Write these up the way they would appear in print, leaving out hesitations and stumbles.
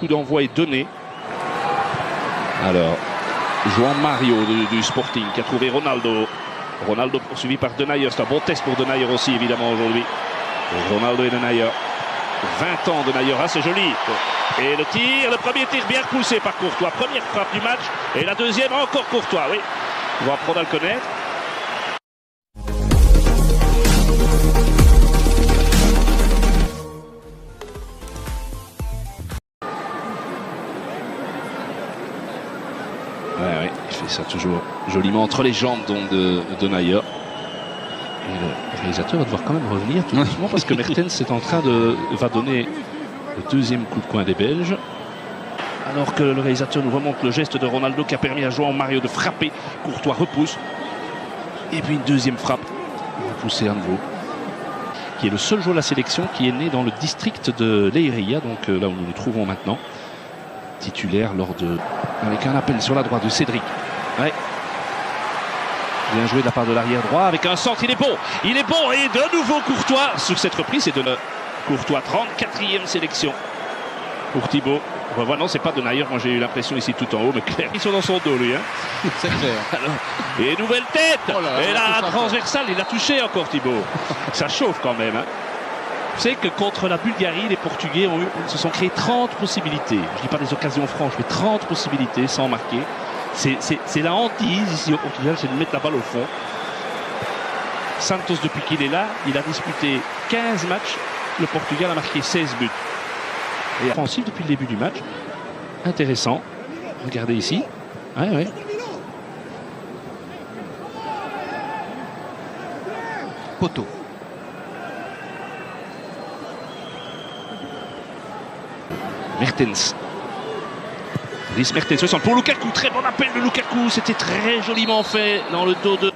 coup d'envoi est donné. Alors, João Mario du Sporting qui a trouvé Ronaldo. Ronaldo poursuivi par Denayer. C'est un bon test pour Denayer aussi, évidemment, aujourd'hui. Ronaldo et Denayer. 20 ans Denayer, ah, c'est joli. Et le tir, le premier tir bien repoussé par Courtois. Première frappe du match. Et la deuxième encore Courtois, oui. On va apprendre à le connaître. Ouais, il fait ça toujours joliment entre les jambes donc de Denayer. Et le réalisateur va devoir quand même revenir tout doucement parce que Mertens est en train va donner le deuxième coup de coin des Belges. Alors que le réalisateur nous remonte le geste de Ronaldo qui a permis à João Mario de frapper. Courtois repousse. Et puis une deuxième frappe. Repoussé à nouveau. Qui est le seul joueur de la sélection qui est né dans le district de Leiria, donc là où nous nous trouvons maintenant. Titulaire avec un appel sur la droite de Cédric. Ouais. Bien joué de la part de l'arrière droit avec un centre, il est bon et de nouveau Courtois sur cette reprise, c'est de Courtois, 34e sélection pour Thibaut. Revois, non, c'est pas de Denayer, moi j'ai eu l'impression ici tout en haut, mais clair, ils sont dans son dos lui. Hein. C'est clair. Alors, et nouvelle tête, et la transversale, il a touché encore Thibaut. Ça chauffe quand même. Hein. Vous savez que contre la Bulgarie, les Portugais se sont créés 30 possibilités. Je ne dis pas des occasions franches, mais 30 possibilités sans marquer. C'est la hantise ici au Portugal, c'est de mettre la balle au fond. Santos, depuis qu'il est là, il a disputé 15 matchs. Le Portugal a marqué 16 buts. Et offensif depuis le début du match. Intéressant. Regardez ici. Ouais. Poteau. Mertens. Dries Mertens se sent pour Lukaku. Très bon appel de Lukaku. C'était très joliment fait dans le dos de...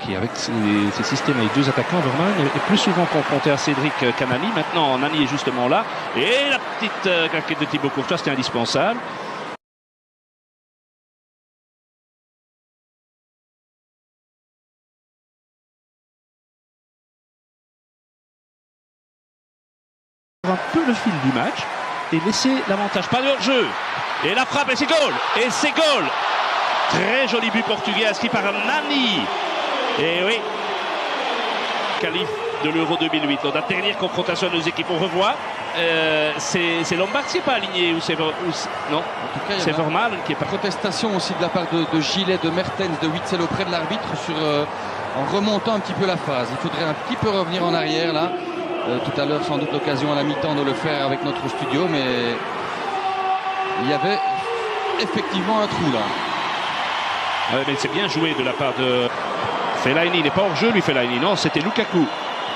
Qui avec ses systèmes avec deux attaquants, Vermaelen est plus souvent confronté à Cédric qu'à Nani. Maintenant, Nani est justement là. Et la petite claquette de Thibaut Courtois, c'était indispensable. Un peu le fil du match et laisser l'avantage. Pas de hors-jeu. Et la frappe et c'est goal. Et c'est goal. Très joli but portugais inscrit par Nani. Et oui, qualif de l'Euro 2008. Dans la dernière confrontation de nos équipes, on revoit. C'est Lombard qui n'est pas aligné ou c'est non, en tout cas, c'est Vermaelen qui est pas. Protestation aussi de la part de Gillet, de Mertens, de Witsel auprès de l'arbitre en remontant un petit peu la phase. Il faudrait un petit peu revenir en arrière là. Tout à l'heure, sans doute l'occasion à la mi-temps de le faire avec notre studio, mais il y avait effectivement un trou là. Ouais, mais c'est bien joué de la part de Fellaini. Il n'est pas hors jeu lui, Fellaini. Non, c'était Lukaku.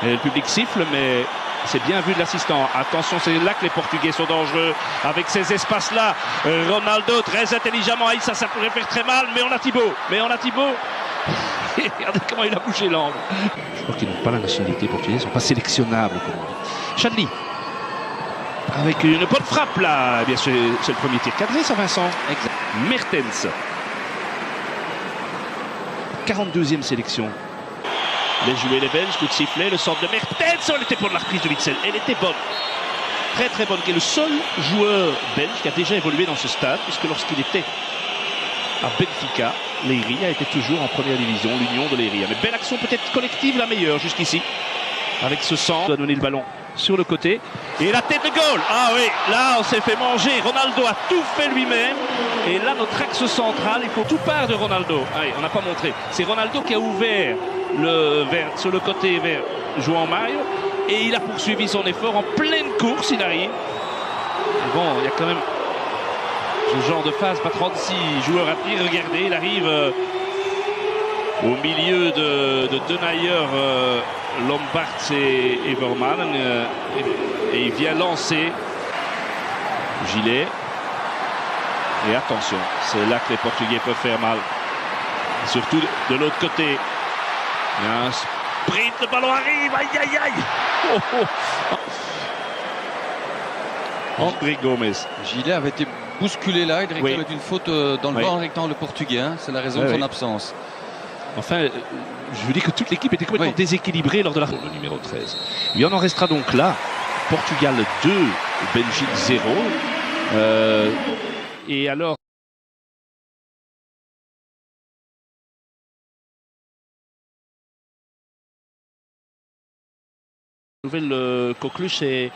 Et le public siffle, mais c'est bien vu de l'assistant. Attention, c'est là que les Portugais sont dangereux avec ces espaces-là. Ronaldo très intelligemment. Ça pourrait faire très mal, mais on a Thibaut. Regardez comment il a bougé l'angle. Je crois qu'ils n'ont pas la nationalité portugaise, ils ne sont pas sélectionnables. Chadli. Avec une bonne frappe là. Eh bien, c'est le premier tir cadré, ça, Vincent. Exact. Mertens. 42e sélection. Les jouets les Belges, coup de sifflet, le centre de Mertens. Elle était bonne la reprise de Witsel. Elle était bonne. Très très bonne. Qui est le seul joueur belge qui a déjà évolué dans ce stade, puisque lorsqu'il était à Benfica, Leiria était toujours en première division, l'Union de Leiria. Mais belle action peut-être collective, la meilleure jusqu'ici. Avec ce centre, a donné le ballon sur le côté. Et la tête de goal. Ah oui, là on s'est fait manger. Ronaldo a tout fait lui-même. Et là notre axe central, il faut tout part de Ronaldo. Ah oui, on n'a pas montré. C'est Ronaldo qui a ouvert sur le côté vers João Mario. Et il a poursuivi son effort en pleine course, il arrive. Et bon, il y a quand même ce genre de phase, pas 36 joueurs à tir. Regardez, il arrive au milieu de Denayer, Lombards et Vermaelen. Et il vient lancer Gillet. Et attention, c'est là que les Portugais peuvent faire mal. Surtout de l'autre côté. Il y a un sprint, le ballon arrive. Aïe, aïe, aïe. Oh, oh. André Gomes. Gillet avait été bousculé là, il réclame une faute dans le grand rectangle portugais, hein. C'est la raison de son absence. Enfin, je vous dis que toute l'équipe était complètement déséquilibrée lors de le numéro 13. Il en restera donc là, Portugal 2, Belgique 0. Et alors, nouvelle coqueluche, c'est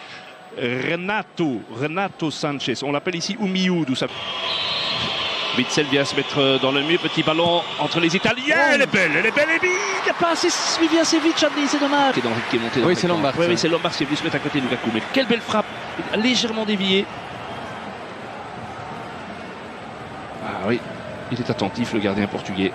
Renato Sanchez. On l'appelle ici Oumiou, d'où ça. Witsel vient se mettre dans le mur, petit ballon entre les Italiens. Oh. Elle est belle, et il n'a pas assez suivi assez vite, Chadli, c'est dommage. Qui est monté oui, c'est Lombard. Oui, c'est Lombard qui est venu se mettre à côté de Lukaku. Mais quelle belle frappe, légèrement déviée. Ah oui, il est attentif, le gardien portugais.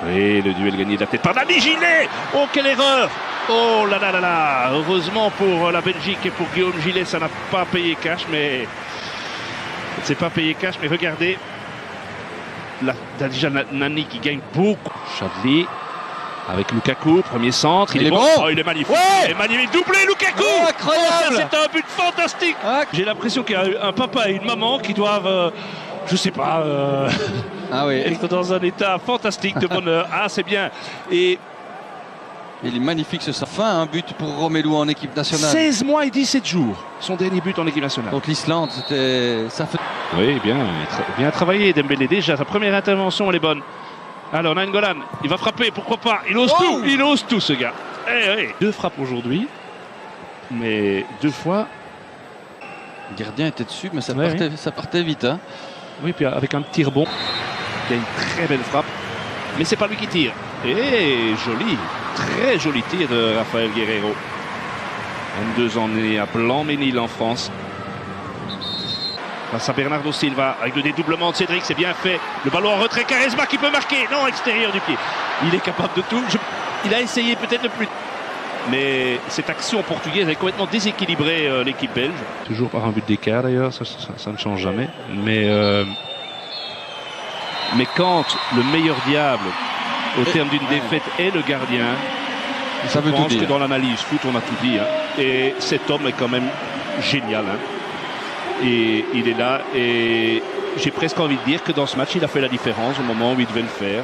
Oui, le duel gagné de la tête par Dani Gillet. Oh, quelle erreur! Oh là là là là! Heureusement pour la Belgique et pour Guillaume Gillet, ça n'a pas payé cash, mais c'est pas payé cash. Mais regardez, là, déjà Nani qui gagne beaucoup. Chadli avec Lukaku, premier centre. Il est bon. Oh, il est magnifique. Ouais, il est magnifique. Doublé Lukaku. Oh, incroyable. C'est un but fantastique. J'ai l'impression qu'il y a un papa et une maman qui doivent, je sais pas, ah oui, être dans un état fantastique de bonheur. Ah, c'est bien. Et il est magnifique ce soir. Enfin, un but pour Romelu en équipe nationale. 16 mois et 17 jours. Son dernier but en équipe nationale. Donc l'Islande, c'était... ça fait... Oui, bien travaillé Dembélé. Déjà, sa première intervention, elle est bonne. Alors, Nainggolan, il va frapper, pourquoi pas. Il ose tout, il ose tout, ce gars. Deux frappes aujourd'hui, mais 2 fois. Le gardien était dessus, mais ça partait vite. Hein. Oui, puis avec un petit rebond. Il y a une très belle frappe, mais c'est pas lui qui tire. Et joli, très joli tir de Rafael Guerreiro. 22 ans, né à Blanc-Ménil en France. Face à Bernardo Silva, avec le dédoublement de Cédric, c'est bien fait. Le ballon en retrait, Quaresma qui peut marquer. Non, extérieur du pied. Il est capable de tout. Il a essayé peut-être le plus. Mais cette action portugaise est complètement déséquilibré l'équipe belge. Toujours par un but d'écart d'ailleurs, ça ne change jamais. Mais quand le meilleur diable, au terme d'une défaite, est le gardien, ça veut tout dire. Que dans l'analyse foot, on a tout dit. Hein. Et cet homme est quand même génial. Hein. Et il est là et j'ai presque envie de dire que dans ce match, il a fait la différence au moment où il devait le faire.